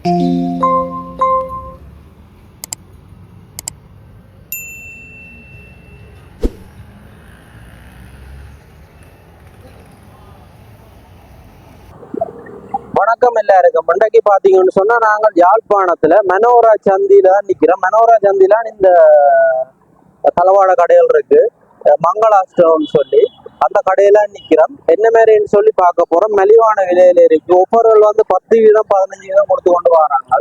வணக்கம் எல்லாருக்கும். இன்றைக்கு பாத்தீங்கன்னு சொன்னா நாங்கள் யாழ்ப்பாணத்துல மனோரா சந்தியில தான் நிக்கிறோம். மனோரா சந்தியில இந்த தளவாட கடைகள் இருக்கு, மங்களாஷ்டம்னு சொல்லி அந்த கடையில நிக்கிறோம். என்ன மாதிரின்னு சொல்லி பார்க்க போறோம். மலிவான விலையில இருக்கு. ஒவ்வொருவர்கள் வந்து 10 வீதம் 15 வீதம் கொடுத்து கொண்டு வராங்க.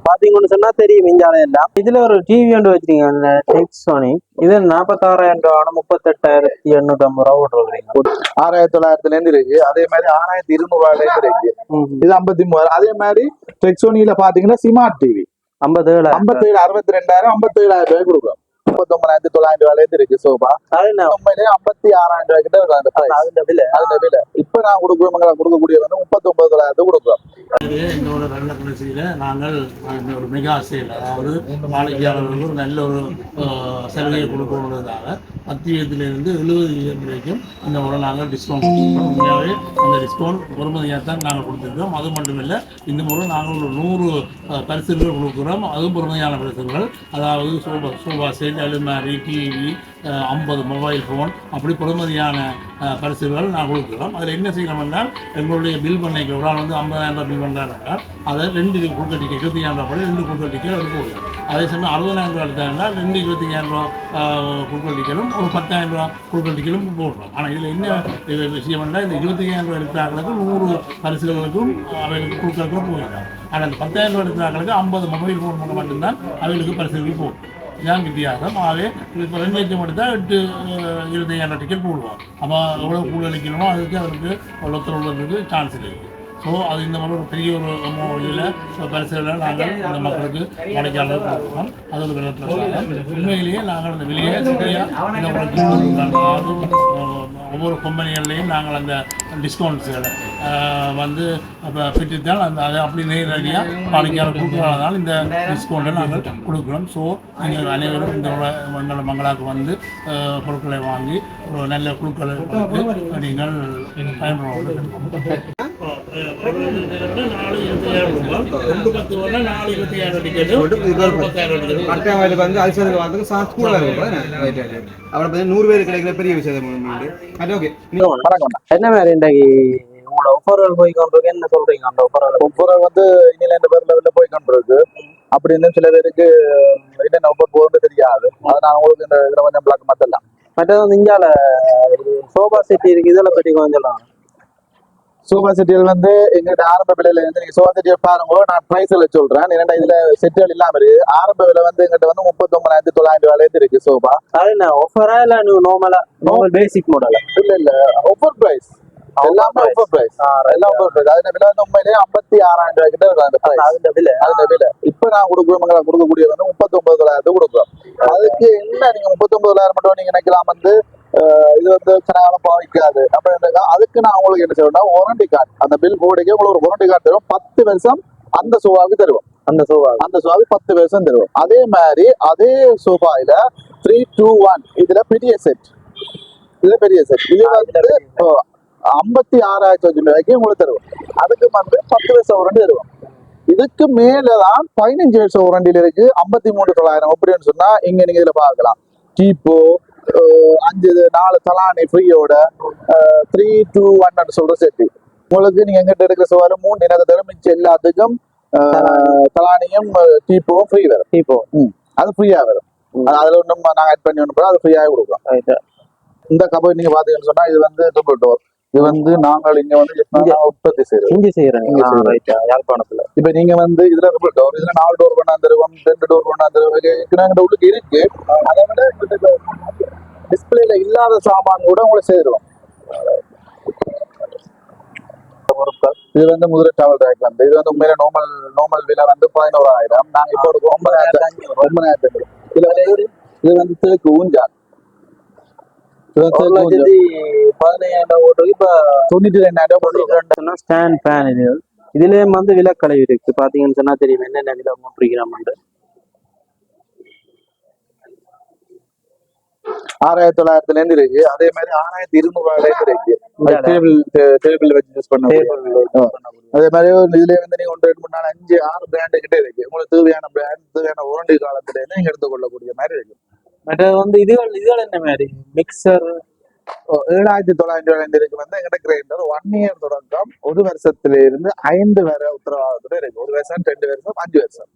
பாத்தீங்கன்னு சொன்னா தெரியும் இந்தியாவில எல்லாம். இதுல ஒரு டிவி ஒன்று வச்சிருக்கீங்க, டெக்ஸோனி. இது 46,000 ரூபா, 38,850 ரூபா போட்டுருக்கீங்க. 6,900 இருந்து இருக்கு. அதே மாதிரி 6,200 இருந்து இருக்கு. இது 53,000. அதே மாதிரி டெக்ஸோனியில பாத்தீங்கன்னா ஸ்மார்ட் டிவி 57 62,000 57,000 ரூபாய் கொடுக்கும். 39,900 இருக்கு சோபா. உண்மையிலே 56,000 கிட்ட இருக்கு. இப்ப நான் கொடுக்கக்கூடிய வந்து 39,900 கொடுக்குறோம். என்னோட நல்ல கடைசியில நாங்கள் ஒரு மெகா சேல், அதாவது வாடிக்கையாளர்களுக்கு நல்ல ஒரு சலுகையை கொடுக்கறதுக்காக 10% 70% வரைக்கும் இந்த முறை நாங்கள் டிஸ்கவுண்ட் கொடுக்குறோம். உண்மையாகவே அந்த டிஸ்கவுண்ட் பொறுமதியாக தான் நாங்கள் கொடுத்துருக்கோம். அது மட்டுமில்லை, இந்த முறை நாங்கள் ஒரு 100 பரிசுகள் கொடுக்குறோம். அதுவும் பொறுமதியான பரிசுகள், அதாவது சோபா செட், அலுமாரி, டிவி, 50 மொபைல் ஃபோன், அப்படி பொறுமதியான பரிசுகள் நான் கொடுக்குறோம். அதில் என்ன செய்யணும் என்றால், எங்களுடைய பில் பண்ணைக்கு ஒரு ஆள் வந்து 50,000 ரூபாய் பில் பண்ணுறாங்க, அதை 2 குழுக்க டிக்கெட் 25,000 ரூபாய் படி 2 குழுக்க டிக்கெட் அது போடுவோம். அதே சமயம் 60,000 ரூபா எடுத்தாங்கன்னா 2 25,000 ரூபா குழுக்க டிக்கெட்டும் ஒரு 10,000 ரூபா குழுக்க டிக்கெட்டும் போடுறோம். ஆனால் இதில் என்ன விஷயம் என்றால், இந்த 25,000 ரூபா எடுத்தாங்களுக்கு 100 பரிசுகளுக்கும் அவைகளுக்கு குழுக்களுக்கும் போயிடும். ஆனால் அந்த 10,000 ரூபா எடுத்தாங்களுக்கு 50 மொபைல் ஃபோன் மட்டும்தான் அவைகளுக்கு பரிசுகளுக்கு போகும். இதான் வித்தியாசம். ஆகவே இப்போ 2 லட்சம் எடுத்தால் 25,000 டிக்கெட் போடுவோம். அப்போ எவ்வளோ கூட அளிக்கணுமோ அதுக்கு அவருக்கு ஒருத்தர் உள்ளதுக்கு சான்ஸ் இருக்குது. ஸோ அது இந்த மாதிரி ஒரு பெரிய ஒரு இதில் பரிசுகளை நாங்கள் இந்த மக்களுக்கு வாடிக்கையாளர்கள் கொடுக்குறோம். அது ஒரு விதத்தில் உண்மையிலேயே நாங்கள் அந்த விலையை ஒவ்வொரு கம்பெனிகள்லையும் நாங்கள் அந்த டிஸ்கவுண்ட்ஸுகளை வந்து பெற்றுத்தான் அதை அப்படி நேரடியாக வாடிக்கையாளர் கொடுக்குறதுனால இந்த டிஸ்கவுண்ட்டை நாங்கள் கொடுக்குறோம். ஸோ நீங்கள் அனைவரும் இந்த மங்களாவுக்கு வந்து பொருட்களை வாங்கி ஒரு நல்ல குழுக்களை நீங்கள் பயன்படுத்த. பெரிய விஷயம். என்ன மாதிரி இன்றைக்கு உங்களோட ஒஃபர்கள் போய் கொண்டிருக்கு, என்ன சொல்றீங்க? அந்த ஒஃபர் வந்து இன்னில இந்த பேர் லெவலில் போய் கொண்டிருக்கு. அப்படின்னு சில பேருக்கு என்னென்ன ஒஃபர் போகுதுன்னு தெரியாது. அதை நான் உங்களுக்கு இந்த இதில் கொஞ்சம் பிளாக் மாற்றலாம். மற்றது வந்து இந்தியாவில் சோபா செட்டி இருக்கு, இதெல்லாம் பற்றி கொஞ்சம் சொல்லலாம். சோபா செட்டிகள் வந்து எங்கிட்ட ஆரம்ப விலையில இருந்து நீங்க சோபா செட்டியை பாருங்க, நான் பிரைஸ்ல சொல்றேன். ஏன்னா இதுல செட்டுகள் இல்லாம இருக்கு. ஆரம்ப விலை வந்து எங்கிட்ட வந்து 39,900 ரூபாயில இருக்கு சோபா. அது ஆஃபரா இல்ல நார்மல் பேசிக் மாடல்? இல்ல ஆஃபர் பிரைஸ், எல்லாமே ஆஃபர் பிரைஸ், எல்லாம் ஆஃபர் பிரைஸ். அதுல விலை வந்து உண்மையிலேயே 56,000 ரூபாய் கிட்ட இருக்கு அந்த பிரைஸ். அதுல விலை இப்ப நான் கொடுக்கக்கூடிய வந்து 39,900 கொடுக்குறோம். அதுக்கு என்ன நீங்க 39,000 மட்டும் நீங்க நினைக்கலாம் வந்து இது வந்து கனகாலம் பாவிக்காது அப்படின்ற. அதுக்கு நான் உங்களுக்கு என்ன செய்வேன்னா, வாரண்டி கார்டு, அந்த பில் போர்டுக்கே உங்களுக்கு ஒரு வாரண்டி கார்டு தருவோம். 10 வருஷம் அந்த சோபாவுக்கு தருவோம். அந்த சோபாவுக்கு 10 வருஷம் தருவோம். அதே மாதிரி அதே சோபாயில 3-2-1 இதுல பெரிய செட், இது வந்து 56,000 ரூபாய்க்கு உங்களுக்கு தருவோம். அதுக்கு வந்து 10 வருஷம் வாரண்டி தருவோம். இதுக்கு மேலதான் 15 வருஷம் வாரண்டியில இருக்கு 53,900 அப்படின்னு சொன்னா இங்க நீங்க இதுல பார்க்கலாம். டீப்போ 4 தலானி ஃப்ரீயோட 3-2-1 சொல்ற செட்டு உங்களுக்கு. நீங்க எங்கிட்ட இருக்கிற சோபால 3 எனக்கு தரும். மிச்சம் எல்லாத்துக்கும் தலானியும் டீப்போவும் ஃப்ரீ வரும். டீப்போ அது ஃப்ரீயா வரும். அதுல ஒன்றும் நாங்க ஆட் பண்ணி ஒன்று அது ஃப்ரீயாக கொடுக்குறோம். இந்த கபோர்ட் நீங்க பாத்தீங்கன்னு சொன்னா இது வந்து டபுள் டோர். இது வந்து நாங்கள் இங்க வந்து உற்பத்தி செய்யறோம் யாழ்ப்பாணத்துல. இப்ப நீங்க வந்து இதுல டபுள் டோர், இதுல 4 டோர் கொண்டாந்துருவோம், 2 டோர் கொண்டாந்துருவோம் உள்ளுக்கு இருக்கு. அதை விட டிஸ்பிளேல இல்லாத சாமான் கூட உங்களுக்கு செய்திருவோம். இது வந்து முதிரை டிராவல் ரேக் வந்து இது வந்து உண்மையில நார்மல் விலை வந்து 11,000. நாங்க இப்போ ஒரு 9,500. இது வந்து தேக்கு ஊஞ்சா 92,000 ஸ்டாண்ட் ஃபேன். இதுலயே வந்து விலக்கலை இருக்கு. பாத்தீங்கன்னு சொன்னா தெரியும் என்னென்ன விலை போட்டிருக்கிறோம். 6,900 இருந்து இருக்கு. அதே மாதிரி 6,200 இருக்கு. டேபிள் வச்சு யூஸ் பண்ண அதே மாதிரி இதுல வந்து நீங்க 1 2 3 4 5 6 பிராண்டு கிட்ட இருக்கு. உங்களுக்கு தேவையான பிராண்ட் தேவையான வாரண்டி காலத்துல இருந்து நீங்க எடுத்துக்கொள்ளக்கூடிய மாதிரி இருக்கு. மற்றது வந்து இதுகள் என்ன மாதிரி மிக்சர் 7,900 வந்து எங்கிட்ட கிரைண்டர் 1 இயர் தொடக்கம் 1 வருஷத்துல இருந்து 5 வரை உத்தரவாதத்தோட இருக்கு. 1 வருஷம் 2 வருஷம் 5 வருஷம்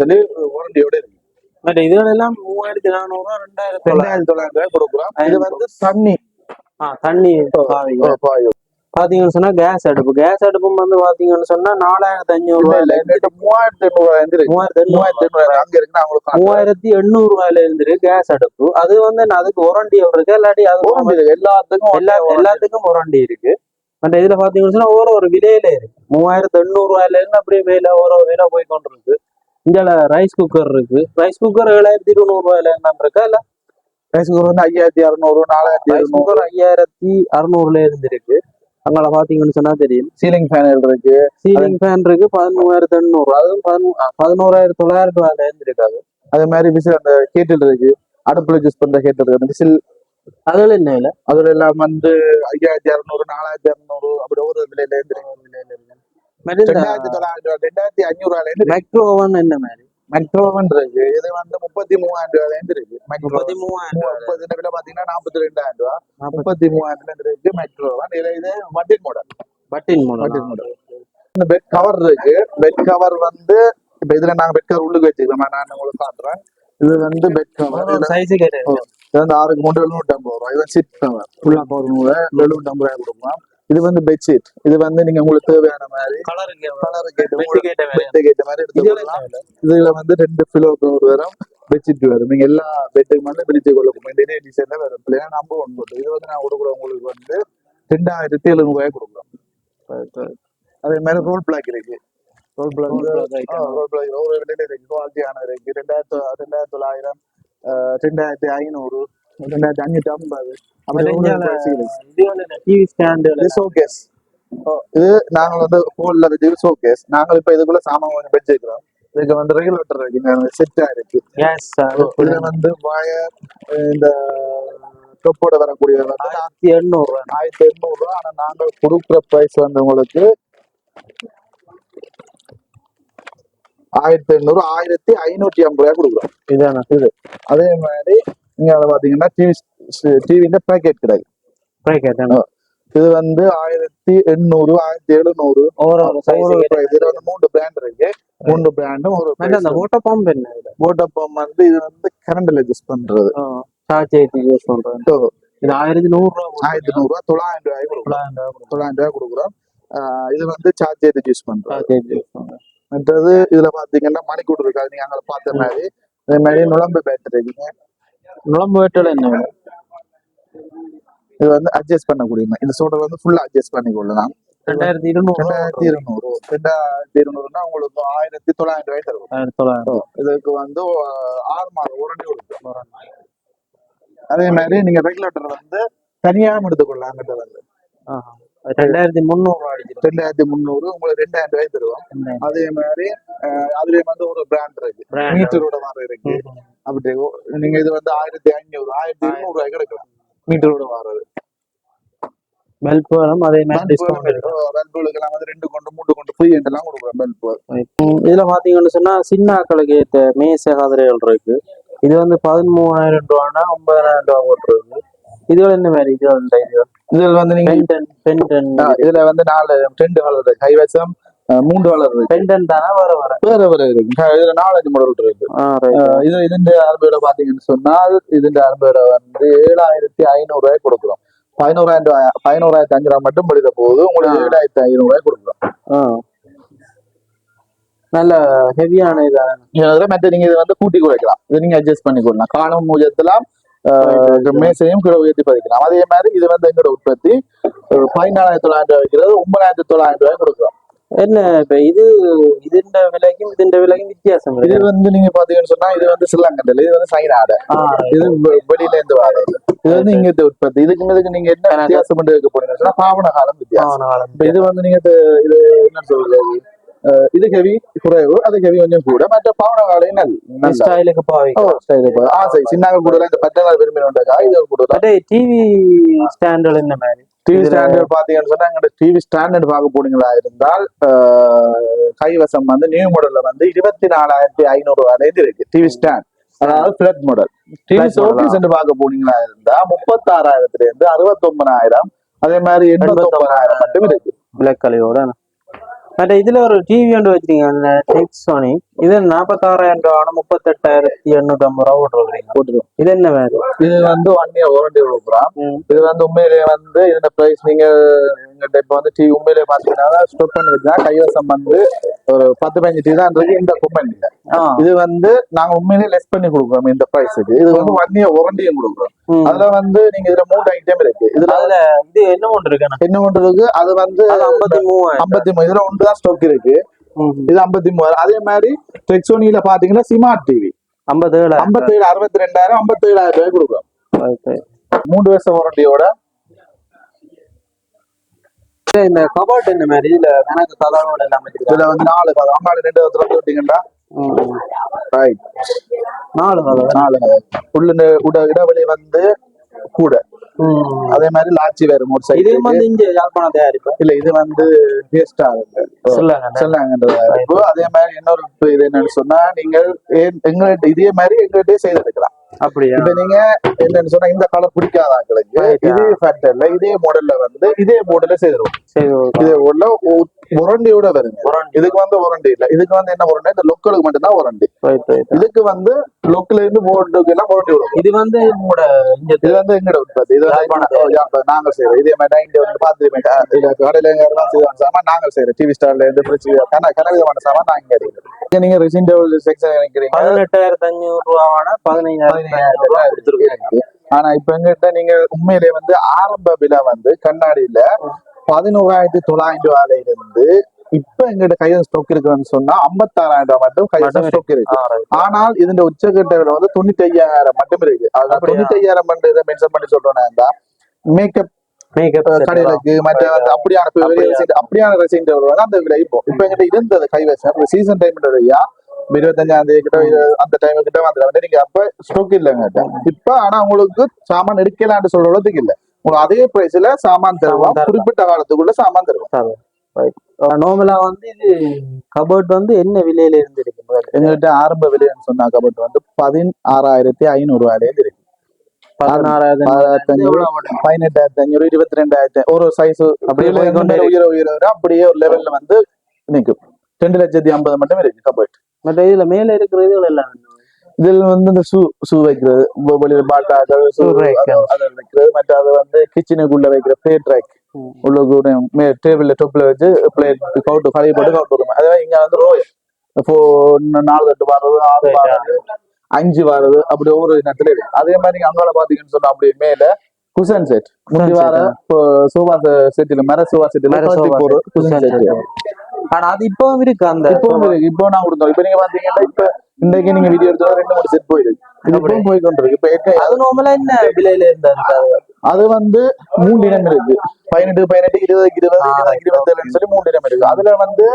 சொல்லி வாரண்டியோட இருக்கு. மற்ற இதுகள் எல்லாம் 3,400 2,900 கொடுக்குறோம். இது வந்து தண்ணி தண்ணி பாயும். பாத்தீங்கன்னு சொன்னா கேஸ் அடுப்பும் வந்து பாத்தீங்கன்னு சொன்னா 4,500 3,800 ரூபாயில இருந்து கேஸ் அடுப்பு. அது வந்து அதுக்கு வாரண்டி இருக்கு, இல்லாட்டி அது எல்லாத்துக்கும் வாரண்டி இருக்கு. அந்த இதுல பாத்தீங்கன்னு சொன்னா ஒரு விலையில இருக்கு. 3,800 ரூபாயில இருந்து அப்படியே மேல ஒரு விலை போய் கொண்டிருக்கு. இங்க ரைஸ் குக்கர் இருக்கு. ரைஸ் குக்கர் 7,200 ரூபாயில இருக்கா? இல்ல ரைஸ் குக்கர் வந்து 5,600 4,600 5,600 இருந்து இருக்கு. அங்கே பாத்தீங்கன்னு சொன்னா தெரியும். சீலிங் ஃபேன் இருக்கு. 13,800, அதுவும் 11,900 ரூபாயில இருந்து இருக்காது. அதே மாதிரி விசில் அந்த கேட்டில் இருக்கு. அடுப்புல யூஸ் பண்ற கேட்டில் இருக்கு. விசில் அதுல என்ன இல்லை, அதுல எல்லாம் வந்து 5,600 4,600 அப்படி ஒரு விலையில இருந்து 2,900 ரூபாயில இருந்து. மைக்ரோ ஓவன் என்ன மாதிரி மைக்ரோ ஓவன் இருக்கு. இது வந்து 33,000 ரூபாயில இருந்து இருக்கு. 33,000 விலை பாத்தீங்கன்னா 42,000 ரூபாய். 33,000 இருக்கு மைக்ரோ ஓவன். இது பட்டின் மாடல். இந்த பெட் கவர் இருக்கு. பெட் கவர் வந்து இப்ப இதுல நாங்க பெட் கவர் உள்ளுக்கு வச்சுக்கிறோம். நான் உங்களுக்கு காட்டுறேன். இது வந்து பெட் கவர் சைஸ் இது வந்து 6க்கு 750 ரூபாய். இது சிட் கவர் ஃபுல்லா 750 ரூபாய் கொடுக்கலாம். இது வந்து பெட்ஷீட். இது வந்து நீங்க உங்களுக்கு தேவையான மாதிரி கலருக்கு கேட்ட மாதிரி எடுத்துக்கலாம். இதுல வந்து 2 கிலோ வரும் பெட்ஷீட் வரும். நீங்க எல்லா பெட்டுக்கு மேலே பிரிச்சு கொள்ளணும். இதே டிசைன்ல வரும். இல்லையா நம்பர் 9. இது வந்து நான் கொடுக்குறேன் உங்களுக்கு வந்து 2,700 ரூபாய் கொடுக்கலாம். அதே மாதிரி ரோல் பிளாக் இருக்கு. ரோல் பிளாக் ஒரு விலையில இருக்கு. குவாலிட்டியான இருக்கு. 2,900 2,500 2,550 இது நாங்க வந்து ஹோல்ல வச்சு ஷோகேஸ். நாங்க இப்ப இதுக்குள்ள சாமான் கொஞ்சம் வச்சிருக்கிறோம். இதுக்கு வந்து ரெகுலேட்டர் இருக்கு, செட்டா இருக்கு. இதுல வந்து வயர் இந்த டொப்போட வரக்கூடிய 1,800 ரூபாய். ஆனா நாங்க கொடுக்குற பிரைஸ் வந்து உங்களுக்கு 1,800 1,550 ரூபாய் கொடுக்குறோம். இதான இது. அதே மாதிரி நீங்க அதை பாத்தீங்கன்னா டிவில பேக்கெட் கிடையாது. இது வந்து 1,800 1,700 இதுல வந்து 3 பிராண்ட் இருக்கு. 3 பிராண்டும் ஒரு வாட்டர் பம்ப் என்ன? வாட்டர் பம்ப் வந்து இது வந்து கரண்ட்ல யூஸ் பண்றது. யூஸ் பண்றது. இது 1,100 ரூபாய் 900 ரூபாய் கொடுக்குறோம். இது வந்து சார்ஜ் ஏற்றி யூஸ் பண்றது. மற்றது இதுல பாத்தீங்கன்னா மணிக்கூட்டு இருக்காது. நீங்க அங்க பார்த்த மாதிரி அதே மாதிரி நுழம்பு பேட்டரி இருக்குங்க. நுழம்பு பேட்டரி என்ன? இது வந்து அட்ஜஸ்ட் பண்ணக்கூடிய இந்த சோட வந்து ஃபுல்லா அட்ஜஸ்ட் பண்ணி கொள்ளலாம். 2,200 உங்களுக்கு 1,900 ரூபாய் தரும். இதுக்கு வந்து 6 மாதம் வாரண்டி கொடுக்கும். அதே மாதிரி நீங்க ரெகுலேட்டர் வந்து தனியாக எடுத்துக்கொள்ளலாம். அங்கிட்ட வந்து 2,300 உங்களுக்கு 2,000 ரூபாய் தருவோம். அதே மாதிரி அதுலயும் வந்து ஒரு பிராண்ட் இருக்கு, மீட்டரோட மாதிரி இருக்கு. அப்படி நீங்க இது வந்து 1,500 1,200 ரூபாய் கிடைக்கலாம் மீட்டரோட மாறுது. இதுல பாத்தீங்கன்னு சொன்னா சின்ன ஆக்களுக்கு ஏற்ற மேச கதிரைகள் இருக்கு. இது வந்து 13,000 ரூபாய்னா 9,000 ரூபாய் போட்டுருக்கு. இதுல என்ன மாதிரி இதுல வந்து நீங்க இதுல வந்து 4 2 கலர் இருக்கு. கைவசம் 3 கலர் இருக்கு. பெண்டன் தானே வேற இருக்கு. இதுல 4 மாடல் இருக்கு. இது இதுன்ற அரபையில பாத்தீங்கன்னு சொன்னா இதுன்ற அரபையில வந்து 7,500 ரூபாய் கொடுக்குறோம். 11,500 ரூபாய் மட்டும் படித்த போது உங்களுக்கு 7,500 ரூபாய் கொடுக்குறோம். நல்ல ஹெவியான இதாக மற்ற நீங்க இதை வந்து கூட்டி குறைக்கலாம். இதை நீங்க அட்ஜஸ்ட் பண்ணி கொள்ளலாம். காணும் மூஜத்தெல்லாம் மேசையும் கிலோ உயர்த்தி பதிக்கலாம். அதே மாதிரி இது வந்து எங்களோட உற்பத்தி 14,900 ரூபாய் வைக்கிறது 9,900 ரூபாய் கொடுக்குறோம். என்ன இப்ப இதுண்ட விலைக்கும் வித்தியாசம். இது வந்து நீங்க பாத்தீங்கன்னு சொன்னா இது வந்து ஸ்ரீலங்கன், இது வந்து சைனா ஆடை. இது வெளியில இருந்து வர்றது. இது வந்து இங்க உற்பத்தி. இதுக்கு நீங்க என்ன வித்தியாசம் பண்ணி வைக்க போறீங்கன்னு சொன்னா பாவன காலம் வித்தியாசம். இது வந்து நீங்க இது என்ன சொல்றது, இது ஹெவி குறைவு, அது ஹெவி கொஞ்சம் கூட. மற்ற பாவன காலையும் சின்ன கூட இந்த 10 விரும்பினோட இது கூட. டிவி ஸ்டாண்ட் என்ன மாதிரி டிவி ஸ்டாண்டர்ட் பாத்தீங்கன்னு சொன்னா எங்க டிவி ஸ்டாண்டர்ட் பார்க்க போனீங்களா இருந்தால் கைவசம் வந்து நியூ மாடல்ல வந்து 24,500 ரூபாயில இருக்கு டிவி ஸ்டாண்ட், அதாவது பிளட் மாடல். டிவி ஷோகேஸ் பார்க்க போனீங்களா இருந்தா 36,000 இருந்து 69,000, அதே மாதிரி 89,000 மட்டும் இருக்கு பிளாக் கலரோட. பட் இதுல ஒரு டிவி ஒன்று வச்சிருக்கீங்க டெக்ஸோனி, இது 46,000 ரூபா, 38,850 ரூபா போட்டுருக்கீங்க. இது என்ன வேறு? இது வந்து 1 year வாரண்டி கொடுக்குறோம். இது வந்து உண்மையிலேயே வந்து இந்த பிரைஸ் நீங்க எங்கிட்ட இப்ப வந்து டிவி உண்மையிலேயே பாத்தீங்கன்னா ஸ்டாப் பண்ணி வச்சா கைவசம் வந்து ஒரு 10-15 டிவி தான் இருக்கு இந்த கம்பெனில. இது வந்து நாங்க உண்மையிலேயே லெஸ் பண்ணி கொடுக்குறோம் இந்த பிரைஸுக்கு. இது வந்து 1 year வாரண்டியும் கொடுக்குறோம். அதுல வந்து நீங்க இதுல 3 ஐட்டம் இருக்கு. இதுல இது என்ன ஒன்று இருக்கு, என்ன ஒன்று இருக்கு, அது வந்து 53 இதுல ஒன்று தான் ஸ்டாக் இருக்கு. இது 53. அதே மாதிரி டெக்ஸோனில பாத்தீங்கன்னா ஸ்மார்ட் டிவி 57 62,000 57,000 ரூபாய் கொடுக்குறோம் 3 வருஷம் வாரண்டியோட. இந்த கபோர்ட் என்ன மாதிரி இதுல எனக்கு கதவோட எல்லாமே இதுல வந்து 4 கதவு, அம்மாடி 2 கதவு விட்டீங்கன்னா ரைட் 4 கதவு உள்ள இடைவெளி வந்து கூட. அதே மாதிரி லாச்சி வேற ஒரு சைடு. இது வந்து இங்க யாழ்ப்பாணம் தயாரிப்பு இல்ல, இது வந்து வேஸ்டா சொல்லாங்க. அதே மாதிரி இன்னொரு இது என்னன்னு சொன்னா, நீங்கள் எங்கள்கிட்ட இதே மாதிரி எங்கள்கிட்ட செய்தெடுக்கலாம். அப்படியா? இப்ப நீங்க என்னன்னு சொன்னா இந்த கலர் பிடிக்காதாங்களுக்கு இதே ஃபேக்டர்ல இதே மாடல்ல வந்து இதே மாடல்ல செய்திருவோம். இதே மாடல்ல வாரண்டியோட வருங்க. இதுக்கு வந்து வாரண்டி இல்ல, இதுக்கு வந்து என்ன வாரண்டி, இந்த லோக்கலுக்கு மட்டும் தான் வாரண்டி. இதுக்கு வந்து லோக்கல்ல இருந்து போர்டுக்கு எல்லாம் வாரண்டி வரும். இது வந்து இது வந்து எங்கட உற்பத்தி. இது நாங்க செய்யறோம். இதே மாதிரி இங்க வந்து பாத்துருப்பீங்க, இல்ல கடையில எங்க சாமான் நாங்க செய்யறோம். டிவி ஸ்டார்ல இருந்து ஃப்ரிட்ஜ் கனவிதமான சாமான் நாங்க எடுக்கிறோம். நீங்க ரெசிடென்ட் செக்ஷன் நினைக்கிறீங்க 18,500 ரூபாவான 15,000 கொடுத்துருக்கீங்க. ஆனா இப்ப எங்கிட்ட நீங்க உண்மையிலே வந்து ஆரம்ப விலை வந்து கண்ணாடியில 11,900 ரூபாயில இருந்து இப்ப எங்கிட்ட கையில ஸ்டாக் இருக்குன்னு சொன்னா 56,000 ரூபாய் மட்டும் கையில ஸ்டாக் இருக்கு. ஆனால் இதுல உச்சகட்ட விலை வந்து 95,000 மட்டும் இருக்கு. அது 95,000 மட்டும் இதை மென்ஷன் பண்ணி சொல்றேன்னா மேக்கப் கடைகளுக்கு மற்ற அப்படியான ரெசிடென்ட் வந்து அந்த விலை இப்போ எங்கிட்ட இருந்தது கைவசம் சீசன் டைம் 25,000 கிட்ட அந்த டைம் கிட்ட வந்து நீங்க அப்ப ஸ்டாக் இல்லைங்க இப்ப. ஆனா உங்களுக்கு சாமான் எடுக்கலான்னு சொல்ற அளவுக்கு இல்ல, உங்களுக்கு அதே பிரைஸ்ல சாமான் தருவோம், குறிப்பிட்ட காலத்துக்குள்ள சாமான் தருவோம். நார்மலா வந்து இது கபோர்ட் வந்து என்ன விலையில இருந்து இருக்கு? எங்கள்கிட்ட ஆரம்ப விலைன்னு சொன்னா கபோர்ட் வந்து 16,500 ரூபாயில இருந்து இருக்கு. 16,500 18,500 22,000 ஒரு சைஸ் அப்படியே ஒரு லெவல்ல வந்து நிற்கும். 2,50,000 மட்டும் இருக்கு கபோர்ட். மற்ற இதுல மேல இருக்கிறது எல்லாம் இதுல வந்து இந்த ஷூ வைக்கிறது, வெளியில பாட்டா வைக்கிறது, மற்ற அது வந்து கிச்சனுக்குள்ள வைக்கிற பிளேட் ரேக் உள்ள டேபிள்ல டொப்ல வச்சு பிளேட் கவுட்டு கலையை போட்டு கவுட்டு விடுவோம். அதாவது இங்க வந்து 4 தட்டு வாரது, 6 வாரது, 5 வாரது, அப்படி ஒவ்வொரு நேரத்துல இருக்கு. அதே மாதிரி நீங்க அங்கால பாத்தீங்கன்னு சொன்னா அப்படியே மேல குஷன் செட் முந்தி வார சோபா செட்டில மர சோபா செட்டில குஷன் செட். ஆனா அது இப்பவும் இருக்கு, அந்த இப்பவும் இருக்கு. இப்போ நான் கொடுத்தோம். இப்ப நீங்க பாத்தீங்கன்னா இப்ப இன்றைக்கு நீங்க வீடியோ எடுத்தா 2-3 செட் போயிருக்கு. இது இப்பவும் போய் கொண்டிருக்கு. இப்ப அது நார்மலா என்ன விலையில இருந்தாரு? அது வந்து 3 இடம் இருக்கு. 18, 18, 20, 20, 27 சொல்லி 3 இடம் இருக்கு. அதுல வந்து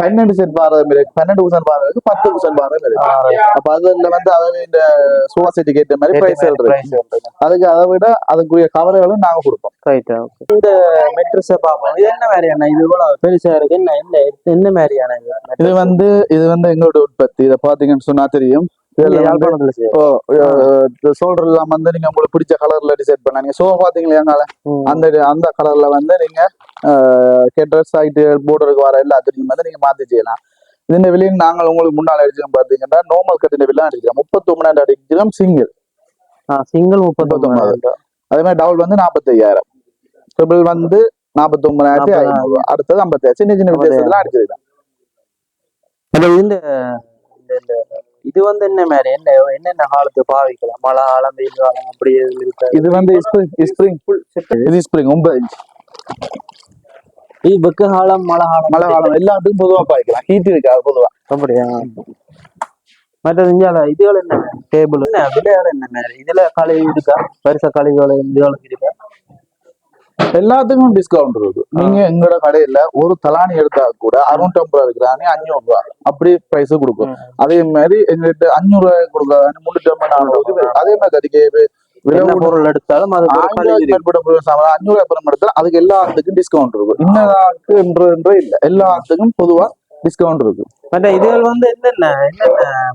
12 செட் பாரதம் இருக்கு, 12 குஷன் பாரம் இருக்கு, 10 குஷன் பாரம் இருக்கு. அப்ப அதுல வந்து அதாவது இந்த சோஃபா செட்டுக்கு ஏற்ற மாதிரி பிரைஸ் இருக்கு. அதுக்கு அதை விட அதுக்குரிய கவர்களும் நாங்க கொடுப்போம். இந்த மெட்ரஸ் பார்ப்போம். இது என்ன மாதிரியான, இது இவ்வளவு பெருசா இருக்கு, என்ன மாதிரியான? இது வந்து எங்களோட உற்பத்தி. இதை பாத்தீங்கன்னு சொன்னா தெரியும். சோல்டர் எல்லாம் வந்து நீங்க உங்களுக்கு பிடிச்ச கலர்ல டிசைட் பண்ணலாம். நீங்க சோஃபா பாத்தீங்களா அந்த கலர்ல வந்து நீங்க கெட்டர் சைட்டு போர்டருக்கு வர எல்லாத்தையும் வந்து நீங்க மாத்தி செய்யலாம். இந்த விலையும் நாங்கள் உங்களுக்கு முன்னாள் அடிச்சோம் பாத்தீங்கன்னா நார்மல் கட்டின விலை அடிக்கிறோம் 39,000 அடிக்கிறோம். சிங்கிள் 39,000. அதே மாதிரி டபுள் வந்து 45,000, ட்ரிபிள் வந்து 49,500, அடுத்தது 50,000. சின்ன சின்ன வித்தியாசத்துல அடிச்சிருக்கோம். இது வந்து என்ன மாதிரி என்னென்ன காலத்து பாவிக்கலாம்? மழை காலம், வெயில் காலம் அப்படி இருக்கு. இது வந்து ஸ்ப்ரிங் ஃபுல் செட். இது ஸ்ப்ரிங் 9 இன்ச். இது வெக்க காலம், மழை காலம் எல்லாத்துக்கும் பொதுவா பாய்க்கலாம். ஹீட் இருக்காது பொதுவா. அப்படியா? மற்றது இதுகள் என்ன டேபிள் என்ன விலையால என்ன மாதிரி? இதுல கழிவு இருக்கா? பரிச கழிவுகள் இருக்கா? எல்லாத்துக்கும் டிஸ்கவுண்ட் இருக்கு. நீங்க எங்களோட கடையில ஒரு தலானி எடுத்தா கூட 650 கிராமி 500 ரூபாய் அப்படி பிரைஸ் கொடுக்கும். அதே மாதிரி எங்ககிட்ட 500 ரூபாய் கொடுக்குறாங்க 350. அதே மாதிரி என்ன பொருள் எடுத்தாலும் அது ஒரு கழிவு இருக்கு. 500 அப்புறம் எடுத்தாலும் அதுக்கு எல்லாத்துக்கும் டிஸ்கவுண்ட் இருக்கும். இன்னதாக்கு இல்ல, எல்லாத்துக்கும் பொதுவா டிஸ்கவுண்ட் இருக்கு. மற்ற இதுகள் வந்து என்னென்ன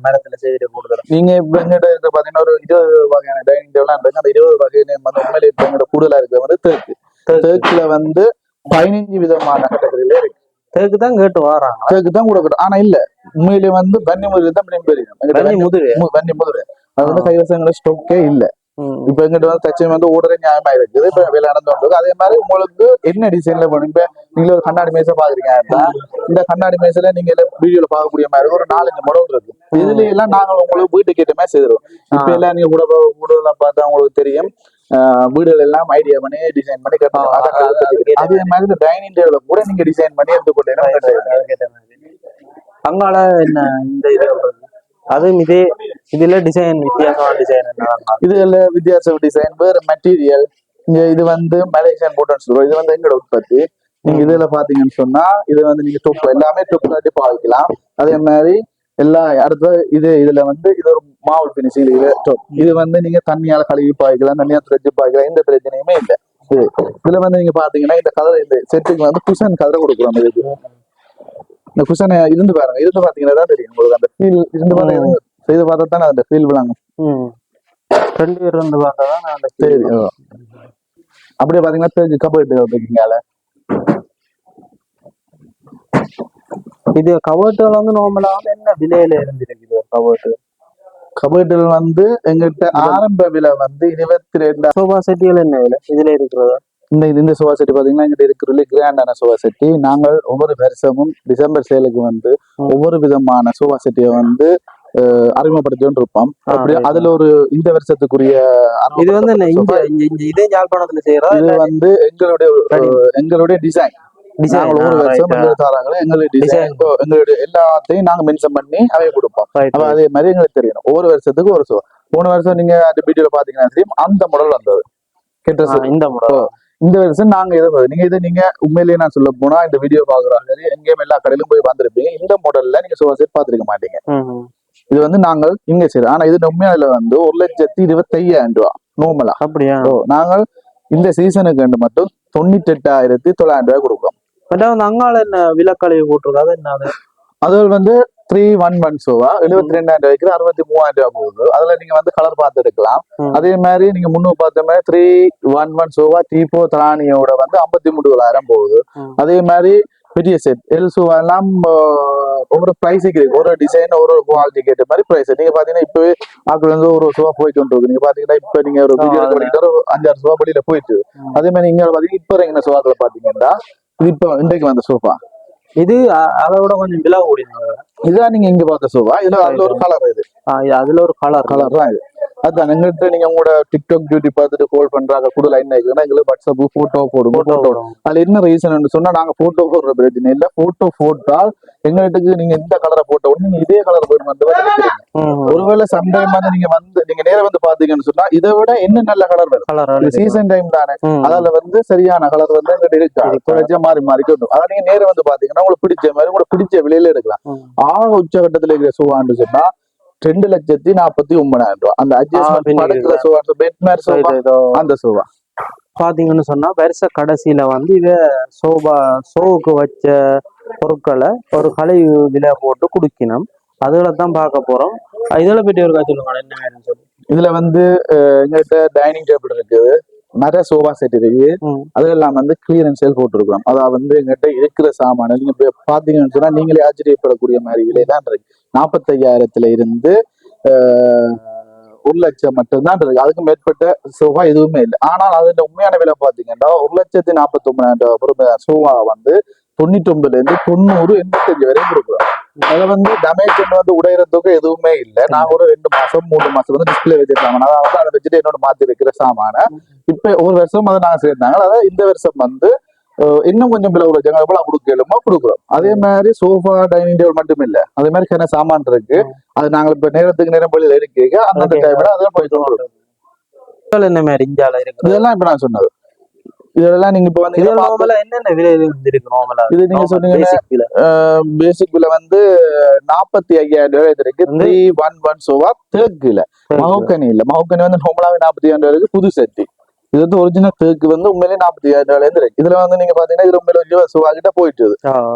மரத்துல செய்யற கூடுதல் நீங்க இப்ப எங்கிட்ட பாத்தீங்கன்னா ஒரு 20 வகையான டைனிங் டேபிள் இருக்கு. அந்த 20 வகையான வந்து உண்மையிலே இப்ப எங்கிட்ட கூடுதலா இருக்கிறது வந்து தேக்குல வந்து 15 விதமான கேட்டகரியில இருக்கு. தேக்கு தான் கேட்டு வராங்க, தேக்கு தான் கூட கேட்டு. ஆனா இல்ல, உண்மையிலே வந்து வன்னி முதிரை தான் வன்னி முதிரை அது வந்து கைவசங்கள ஸ்டோக்கே இல்ல. இப்ப எங்கிட்ட வந்து தச்சம் வந்து ஓடுற நியாயமா இருக்குது. இப்ப வேலை நடந்து அதே மாதிரி உங்களுக்கு என்ன டிசைன்ல போகணும். இப்ப நீங்க ஒரு கண்ணாடி மேசை பாக்குறீங்க, இந்த கண்ணாடி மேசையில நீங்க வீடியோல பார்க்கக்கூடிய மாதிரி ஒரு 4-5 மாடல் இருக்கு. இதுல எல்லாம் நாங்க உங்களுக்கு வீட்டுக்கு ஏற்ற மாதிரி செய்திருவோம். இப்ப எல்லாம் நீங்க கூட பார்த்தா உங்களுக்கு தெரியும், வீடுகள் எல்லாம் ஐடியா பண்ணி டிசைன் பண்ணி கட்டணும். அதே மாதிரி இந்த டைனிங் டேபிள கூட நீங்க டிசைன் பண்ணி எடுத்துக்கொள்ளலாம். அங்கால என்ன இந்த இது அதுவும் இதுல டிசைன் வித்தியாசமான டிசைன் இதுல வித்தியாச டிசைன், வேற மெட்டீரியல். இது வந்து மலேசியன் போட்டோன்னு சொல்லுவோம். இது வந்து எங்களோட உற்பத்தி. நீங்க இதுல பாத்தீங்கன்னு சொன்னா இது வந்து நீங்க டொப் எல்லாமே டொப் கண்டிப்பா வைக்கலாம். அதே மாதிரி எல்லா அடுத்த இதுல வந்து இது ஒரு மாவு பினிஷிங். இது வந்து நீங்க தண்ணியால கழுவி பாய்க்கலாம், தண்ணியா துடைச்சு பாய்க்கலாம், எந்த பிரச்சனையுமே இல்லை. இதுல வந்து நீங்க பாத்தீங்கன்னா இந்த கலர், இந்த செட்டுக்கு வந்து குஷன் கலரை கொடுக்குறோம். இதுக்கு இந்த குஷனை இருந்து பாருங்க, இருந்து பாத்தீங்கன்னா தான் தெரியும் உங்களுக்கு அந்த ஃபீல். இருந்து பாத்தீங்கன்னா செய்து பார்த்தா தானே அந்த ஃபீல் விளாங்க. 2 பேர் இருந்து பார்த்தா தான் அந்த சரி. அப்படியே பாத்தீங்கன்னா கபோர்டு வைக்கீங்க. இது கபோர்டுகள் வந்து நார்மலா வந்து என்ன விலையில இருந்திருக்கு? கபோர்டுகள் வந்து எங்கிட்ட ஆரம்ப விலை வந்து 22. சோபா செட்டிகள் என்ன விலை இதுல இருக்கிறதா? இந்த சோபா செட்டி பாத்தீங்கன்னா எங்கிட்ட இருக்கிற கிராண்டான சோபா செட்டி. நாங்கள் ஒவ்வொரு வருஷமும் டிசம்பர் சேலுக்கு வந்து ஒவ்வொரு விதமான சோபா செட்டியை வந்து அறிமுகப்படுத்திட்டு இருப்போம். அப்படி அதுல ஒரு இந்த வருஷத்துக்குரிய இது வந்து இதே யாழ்ப்பாணத்துல செய்யறோம். இது வந்து எங்களுடைய டிசைன். ஒரு வருஷம் எங்களுடைய டிசைன் எங்களுடைய எல்லாத்தையும் நாங்க மென்ஷன் பண்ணி அவைய கொடுப்போம். அதே மாதிரி எங்களுக்கு தெரியணும் ஒவ்வொரு வருஷத்துக்கு ஒரு சோபா. போன வருஷம் நீங்க அந்த வீடியோல பாத்தீங்கன்னா தெரியும், அந்த மாடல் வந்தது. இந்த வருஷம் நாங்க நீங்க உண்மையிலேயே நான் சொல்ல போனா இந்த வீடியோ பாக்குறாங்க எங்கேயும் எல்லா கடையிலும் போய் வந்திருப்பீங்க. இந்த மாடல்ல நீங்க சோபா செட் பாத்துருக்க மாட்டீங்க. இது வந்து நாங்கள் இங்க செய்யறோம். ஆனா இது உண்மையில வந்து 1,25,000 ரூபா நோமலா. அப்படியா? நாங்கள் இந்த சீசனுக்கு மட்டும் 98,900 ரூபாய் கொடுப்போம். அங்கால என்ன விலக்கழிவு போட்டிருக்காது என்ன? அது வந்து 311 சோபா 72,000 ரூபாய்க்கு 63,000 ரூபாய் போகுது. அதுல நீங்க வந்து கலர் பார்த்து எடுக்கலாம். அதே மாதிரி நீங்க முன்னுக்கு பார்த்த மாதிரி 311 சோபா டீப்போ தலானியோட வந்து 53,000 போகுது. அதே மாதிரி பெரிய செட் எல் சோபா எல்லாம் ஒவ்வொரு பிரைஸுக்கு இருக்கு. ஒரு டிசைன் ஒரு குவாலிட்டிக்கு ஏற்ற மாதிரி பிரைஸ். நீங்க பாத்தீங்கன்னா இப்பவே ஆக்கள் வந்து ஒரு சோபா போயிட்டு இருக்கு. நீங்க பாத்தீங்கன்னா இப்ப நீங்க ஒரு வீடியோ ஒரு 5-6 சோபா படியில போயிட்டு. அதே மாதிரி நீங்க பாத்தீங்கன்னா இப்ப இறங்கின சோபாக்களை பாத்தீங்கன்னா இது இப்ப இன்றைக்கு வந்த சோபா. இது அதை விட கொஞ்சம் விலை கூடியது. இதுதான் நீங்க இங்க பார்த்த சோபா. இதுல அதுல ஒரு கலர், இது அதுல ஒரு கலர் தான் இது. அதுதான் எங்கள்கிட்ட நீங்க உங்களோட டிக்டாக் டியூட்டி பார்த்துட்டு கால் பண்றாங்க கூட லைன் ஆயிக்குன்னா எங்களுக்கு வாட்ஸ்அப் போட்டோ போடுங்க. அதுல என்ன ரீசன் சொன்னா நாங்க போட்டோ போடுற பிரச்சனை இல்ல. போட்டோ போட்டால் எங்களுக்கு நீங்க இந்த கலரை போட்ட உடனே நீங்க இதே கலர் போயிட்டு வந்து ஒருவேளை சம்டைம் வந்து நீங்க நேரம் வந்து பாத்தீங்கன்னு சொன்னா இதை விட என்ன நல்ல கலர் வரும். சீசன் டைம் தானே, அதுல வந்து சரியான கலர் வந்து எங்கிட்ட இருக்கா மாறி மாறி கொண்டும். அதை நீங்க நேரம் வந்து பாத்தீங்கன்னா உங்களுக்கு பிடிச்ச மாதிரி கூட பிடிச்ச விலையில எடுக்கலாம். உச்சகட்டத்துல இருக்கிற சோபான்னு சொன்னா 2,49,000 ரூபாய். அந்த அந்த சோபா பாத்தீங்கன்னு சொன்னா வருஷ கடைசியில வந்து இத சோவுக்கு வச்ச பொருட்களை ஒரு கழிவு விலை போட்டு குடிக்கணும். அதுல தான் பார்க்க போறோம். இதுல பற்றி ஒரு சொல்லுங்க என்ன சொல்லி. இதுல வந்து எங்ககிட்ட டைனிங் டேபிள் இருக்குது, நிறைய சோபா செட் இருக்கு. அதெல்லாம் வந்து கிளியரன்ஸ் சேல் போட்டுருக்கோம். அதாவது வந்து எங்கிட்ட இருக்கிற சாமான நீங்க பாத்தீங்கன்னு சொன்னா நீங்களே ஆச்சரியப்படக்கூடிய மாதிரி விலைதான் இருக்கு. 45,000 இருந்து 1,00,000 மட்டும்தான் இருக்கு. அதுக்கு மேற்பட்ட சோபா எதுவுமே இல்லை. ஆனால் அதோட உண்மையான விலை பாத்தீங்கன்னா 1,49,000 ரூபாய் சோபா வந்து 99 இருந்து 90, 85 வரையும் கொடுக்குறோம். அதை வந்து டேமேஜ் வந்து உடையறதுக்கு எதுவுமே இல்லை. நான் ஒரு 2 மாசம் 3 மாசம் வந்து டிஸ்பிளே வச்சிருக்காங்க. அதாவது அதை வச்சுட்டு என்னோட மாத்தி வைக்கிற சாமான இப்ப ஒரு வருஷம் அதை நாங்க சேர்ந்தாங்க. அதாவது இந்த வருஷம் வந்து இன்னும் கொஞ்சம் விலை கொடுக்கலுமோ கொடுக்குறோம். அதே மாதிரி சோஃபா டைனிங் டேபிள் மட்டும் இல்ல, அதே மாதிரி சின்ன சாமான் இருக்கு. அது நாங்க இப்ப நேரத்துக்கு நேரம் வெளியில எடுக்க அந்த டைம்ல அதெல்லாம் போயிட்டு என்ன மாதிரி இருக்கு. இதெல்லாம் இப்ப நான் சொன்னது இதெல்லாம் நீங்க இப்ப வந்து நார்மலா என்னென்ன விலை இருக்கு நார்மலா? இது நீங்க சொன்னீங்கன்னா பேசிக் விலை வந்து 45,000 இருக்கு. 311 சோவா தேக்குல, மஹோக்கனி இல்ல. மஹோக்கனி வந்து நார்மலாவே 45,000 இருக்கு. புது செட்டி இது வந்து ஒரிஜினல் தேக்கு வந்து உண்மையிலேயே 45,000 இருக்கு. இதுல வந்து நீங்க பாத்தீங்கன்னா இது உண்மையில 20 சோவா கிட்ட போயிட்டு.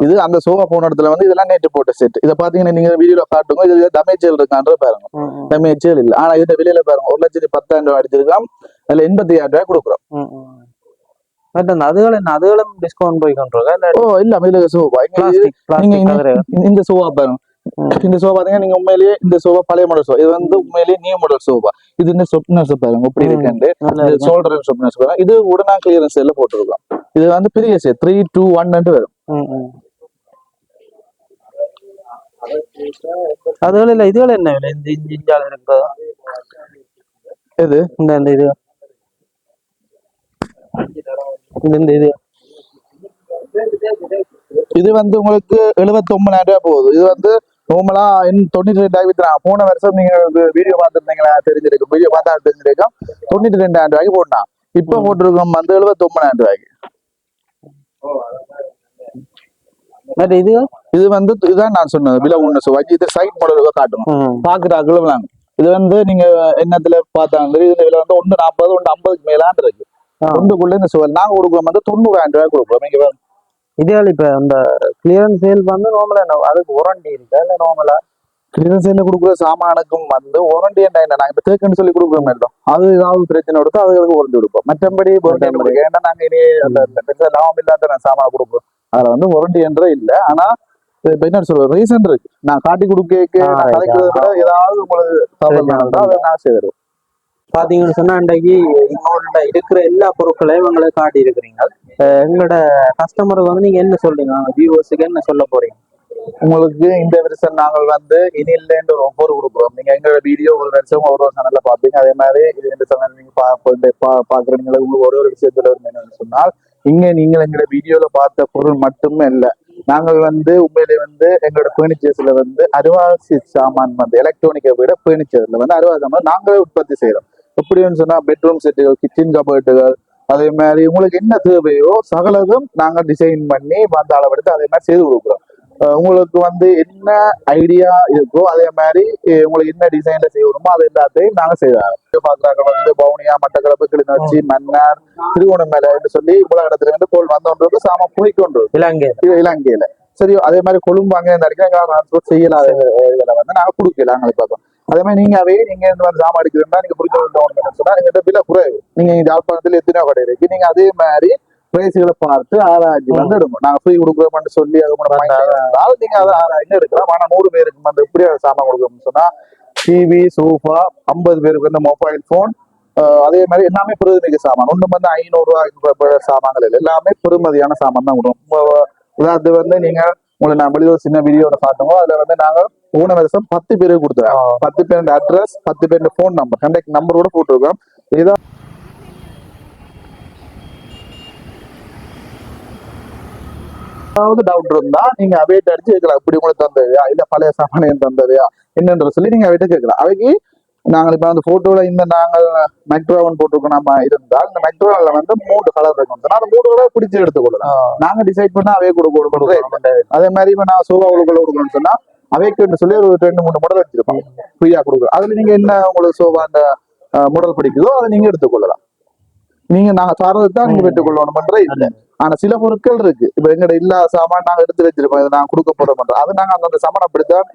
இது அந்த சோவா போன இடத்துல வந்து இதெல்லாம் நேற்று போட்ட செட். இதை பாத்தீங்கன்னா நீங்க வீடியோல காட்டுங்க. இது டமேஜல் இருக்கான்ற பாருங்க. டமேஜல் இல்ல. ஆனா இந்த விலையில பாருங்க 1,10,000 அடிச்சிருக்கான். அதுல 85,000 கொடுக்குறோம். அதுகளும் டிஸ்கவுண்ட் போய் கொண்டிருக்கா? ஓ இல்ல, இதுல சோவா இந்த சோவா பாருங்க. இந்த சோபா பாத்தீங்கன்னா நீங்க உண்மையிலேயே இந்த சோபா பழைய மாடல் சோபா. இது வந்து உண்மையிலேயே நியூ மாடல் சோபா. இது இந்த சொப்னஸ் பாருங்க எப்படி இருக்கு. ஷோல்டர் சொப்னஸ் பாருங்க. இது உடனே கிளியரன்ஸ் சேல்ல போட்டுருக்கோம். இது வந்து பெரிய செட் 321 வரும். அதுல இல்ல இதுல என்ன விலை? இந்த இஞ்சால இருக்கிறதா? எது இந்த இது இந்த இது இது வந்து உங்களுக்கு 79,000 போகுது. இது வந்து நார்மலா 92,000 வித்துறாங்க. போன வருஷம் நீங்க வீடியோ பார்த்துருந்தீங்களா தெரிஞ்சிருக்கும். வீடியோ பார்த்தா தெரிஞ்சிருக்கும். 92,000 போட்டான். இப்ப போட்டிருக்கோம் வந்து 79,000. இது இது வந்து இதுதான் நான் சொன்னது விலை ஒண்ணு சோபா. இது சைட் மாடல் காட்டணும் பாக்குறாங்க. இது வந்து நீங்க என்னத்துல பார்த்தாங்க. இதுல விலை வந்து 140 150 மேலான் இருக்கு. ஒன்றுக்குள்ள இந்த சோபா நாங்க கொடுக்குறோம் வந்து 90,000 கொடுக்குறோம். நீங்க இதே இப்ப அந்த கிளியரன்ஸ் சேல் வந்து நார்மலா அதுக்கு வாரண்டி இருக்கா இல்ல நார்மலா? கிளியரன்ஸ் சேல்ல கொடுக்குற சாமானுக்கும் வந்து வாரண்டி என்ன நாங்க இப்ப தேக்குன்னு சொல்லி கொடுக்குற மாதிரி தான். அது ஏதாவது பிரச்சனை கொடுத்தா அதுக்கு வாரண்டி கொடுப்போம். மற்றபடி ஏன்னா நாங்க இனி அந்த பெருசா லாபம் இல்லாத சாமான கொடுப்போம். அதுல வந்து வாரண்டி என்ற இல்ல. ஆனா இப்ப என்ன சொல்ற ரீசன் இருக்கு. நான் காட்டி கொடுக்க கதைக்கிறத விட ஏதாவது உங்களுக்கு அதை நான் செய்யறோம். பாத்தீங்கன்னு சொன்னா அன்றைக்கு எங்களோட இருக்கிற எல்லா பொருட்களையும் உங்களை காட்டி இருக்கிறீங்க. எங்களோட கஸ்டமருக்கு வந்து நீங்க என்ன சொல்றீங்க? வியூவர்ஸுக்கு என்ன சொல்ல போறீங்க? உங்களுக்கு இந்த வருஷம் நாங்கள் வந்து இனி இல்லைன்ற ஒரு ஒவ்வொரு கொடுக்குறோம். நீங்க எங்களோட வீடியோ ஒரு வருஷம் ஒரு சேனல்ல பாப்பீங்க. அதே மாதிரி இந்த சேனல் நீங்க பாக்குறீங்களா உங்களுக்கு ஒரு விஷயத்துல என்னன்னு சொன்னால் இங்க நீங்கள் எங்களோட வீடியோல பார்த்த பொருள் மட்டுமே இல்லை. நாங்கள் வந்து உண்மையிலே வந்து எங்களோட பர்னிச்சர்ஸ்ல வந்து அறுவாசி சாமான் வந்து எலக்ட்ரானிக்கை விட பர்னிச்சர்ல வந்து அறுவாசி சாமான் நாங்களே உற்பத்தி செய்யறோம். எப்படின்னு சொன்னா பெட்ரூம் செட்டுகள், கிச்சன் கபர்ட்டுகள், அதே மாதிரி உங்களுக்கு என்ன தேவையோ சகலதும் நாங்க டிசைன் பண்ணி வந்து அளவெடுத்து அதே மாதிரி செய்து கொடுக்குறோம். உங்களுக்கு வந்து என்ன ஐடியா இருக்கோ அதே மாதிரி உங்களுக்கு என்ன டிசைன்ல செய்யணுமோ அது எல்லாத்தையும் நாங்க செய்யறோம். பாக்குறாங்க வந்து பவுனியா, மட்டக்களப்பு, கிளிநொச்சி, மன்னார், திருவோணமலை என்று சொல்லி இவ்வளவு இடத்துல இருந்து போல் வந்தோன்றது சாம போய்கொண்டு இலங்கையில சரி. அதே மாதிரி கொழும்பு அங்கே டிரான்ஸ்போர்ட் செய்யலாத இதுல வந்து நாங்க கொடுக்கல நாங்களே பார்த்தோம். அதே மாதிரி நீங்க வந்து சாமான் அடிக்கிறதுனா நீங்க புரிஞ்சு சொன்னா எங்கிட்ட விலை குறைவு. நீங்க யாழ்ப்பாணத்துல எத்தனை கடை இருக்கு. நீங்க அதே மாதிரி பிரைஸ்களை பார்த்து ஆராய்ச்சி வந்து எடுக்கும். நாங்க ஃப்ரீ கொடுக்குறோம்னு சொல்லி அது கூட நீங்க அதை ஆராய்ச்சி எடுக்கலாம். ஆனா 100 பேருக்கு வந்து எப்படி சாமான் கொடுக்கணும்னு சொன்னா டிவி, சோஃபா, 50 பேருக்கு வந்து மொபைல் போன், அதே மாதிரி எல்லாமே பெருமதிக்கு சாமான். ஒண்ணு வந்து 500 ரூபாய்க்கு சாமான்கள் இல்லை, எல்லாமே பெருமதியான சாமான் தான் கொடுக்கும். உதாரணத்து வந்து நீங்க உங்களை நான் வெளியே ஒரு சின்ன வீடியோட பார்த்தோம். அதுல வந்து நாங்க போன வருஷம் 10 பேருக்கு கொடுத்துருவோம். 10 பேருடைய அட்ரஸ், 10 பேருடைய போன் நம்பர், கண்டக்ட் நம்பரோட போட்டுருக்கோம். இதுதான் டவுட் இருந்தா நீங்க அவையிட்ட அடிச்சு கேட்கலாம். இப்படி உங்களுக்கு தந்தவையா இல்ல பழைய சாமானியம் தந்தவையா என்னன்ற சொல்லி நீங்க அவையிட்ட கேட்கலாம். அவைக்கு நாங்கள் இப்ப அந்த போட்டோல இந்த நாங்கள் மெக்ட்ரோவன் போட்டுருக்கோம் நம்ம இருந்தால் இந்த மெக்ட்ரோல வந்து 3 கலர் இருக்கும். அந்த 3 கலர் பிடிச்சி எடுத்துக்கொள்ளலாம். நாங்க டிசைட் பண்ணா அவைய கொடுக்கணும். அதே மாதிரி இப்ப நான் சோபா கொடுக்கணும்னு சொன்னா அவைக்கு சொல்லி ஒரு 2-3 மாடல் வச்சிருப்போம் ஃப்ரீயா கொடுக்குறோம். அதுல நீங்க என்ன உங்களுக்கு சோபா அந்த மாடல் பிடிக்குதோ அதை நீங்க எடுத்துக்கொள்ளலாம். நீங்க நாங்க சாரதை தான் நீங்க பெற்றுக்கொள்ளணும்ன்ற இல்லை. ஆனா சில பொருட்கள் இருக்கு. இப்ப எங்கட இல்ல சாமான் நாங்க எடுத்து வச்சிருப்போம். இதை நாங்க கொடுக்க போறோம். அது நாங்க அந்த சாமான் அப்படித்தான்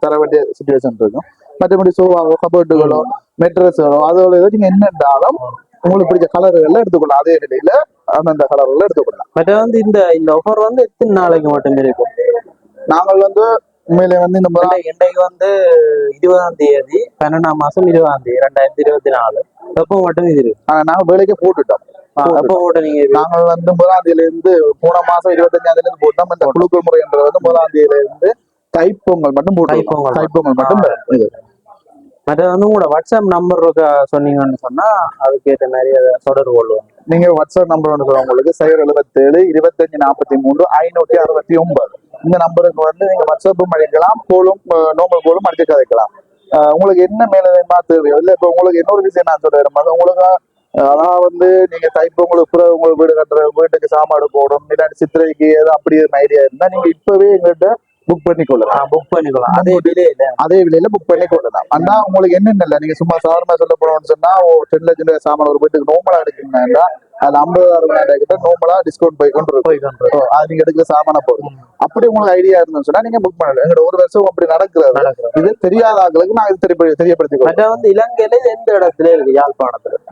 தர வேண்டிய சிச்சுவேஷன் இருக்கும். மற்றபடி சோஃபாவோ, கபோர்டுகளோ, மெட்ரஸோ அதோட இதை நீங்க என்னென்றாலும் உங்களுக்கு பிடிச்ச கலர்கள்ல எடுத்துக்கொள்ளலாம். அதே நிலையில அந்தந்த கலர்கள் எடுத்துக்கொள்ளலாம். பட் வந்து இந்த ஆஃபர் வந்து எத்தனை நாளைக்கு மட்டுமே இருக்கும்? நாங்கள் வந்து உண்மையிலே வந்து இந்த இன்றைக்கு வந்து 20ஆம் தேதி 12ஆம் மாசம் 20ஆம் தேதி 2024 எப்போ மட்டும் இது இருக்கு. நாங்க வேலைக்கே போட்டுட்டோம். நாங்கள் வந்து 1ஆம் தேதியில இருந்து போன மாசம் 25ஆம் தேதியில இருந்து போட்டோம். இந்த குழுக்கள் முறை என்ற வந்து 1ஆம் தேதியில இருந்து தைப்பொங்கல் மட்டும் போட்டுருக்கோம். தைப்பொங்கல் மட்டும் மற்ற வந்து உங்களோட வாட்ஸ்அப் நம்பர் சொன்னீங்கன்னு சொன்னா அதுக்கேற்ற மாதிரி அதை தொடர்பு கொள்வோம். நீங்க வாட்ஸ்அப் நம்பர் ஒன்று உங்களுக்கு 077 25 43 569 இந்த நம்பருக்கு வந்து நீங்க வாட்ஸ்அப்பும் அடிக்கலாம், கோலும் நார்மல் கோலும் அடிச்சு கதைக்கலாம். உங்களுக்கு என்ன மேலதிகமா தேவையோ இல்லை. இப்ப உங்களுக்கு இன்னொரு விஷயம் நான் சொல்றேன். உங்களுக்கு அதான் வந்து நீங்க தைப்பொங்கலுக்கு பிறகு உங்களுக்கு வீடு கட்டுற வீட்டுக்கு சாமாடு போடும் இல்லாட்டி சித்திரைக்கு ஏதோ அப்படி ஐடியா இருந்தா நீங்க இப்பவே எங்கள்கிட்ட புக் பண்ணிக்கொள்ளலாம். புக் பண்ணிக்கலாம் அதே விலையில. அதே விலையில புக் பண்ணி கொள்ளலாம். ஆனா உங்களுக்கு என்னென்ன இல்ல நீங்க சும்மா சாதாரணமா சொல்ல போனோம்னு சொன்னா 10 லட்சம் ரூபாய் சாமான் ஒரு வீட்டுக்கு நோமலா எடுக்கீங்கன்னா அது 50,000 கிட்ட நோமலா டிஸ்கவுண்ட் போய் கொண்டு இருக்கும். அது நீங்க எடுக்கிற சாமான போடும். அப்படி உங்களுக்கு ஐடியா இருந்துன்னு சொன்னா நீங்க புக் பண்ணலாம். எங்களோட ஒரு வருஷம் அப்படி நடக்கிறது. இது தெரியாத ஆட்களுக்கு நான் இது தெரியப்படுத்திக்கிறேன். மற்ற வந்து இலங்கையில எந்த இடத்துல இருக்கு?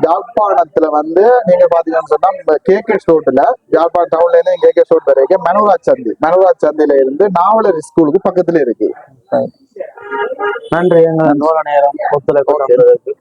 யாழ்ப்பாணத்துல வந்து நீங்க பாத்தீங்கன்னு சொன்னா கேகே ஸ்டோர்ல யாழ்ப்பாணம் டவுன்ல இருந்து கேகே ஸ்டோர் வரைக்கும் மனோராஜ் சந்தில இருந்து நாவலர் ஸ்கூலுக்கு பக்கத்துல இருக்கு. நன்றி நேரம் ஒத்துழைப்பு.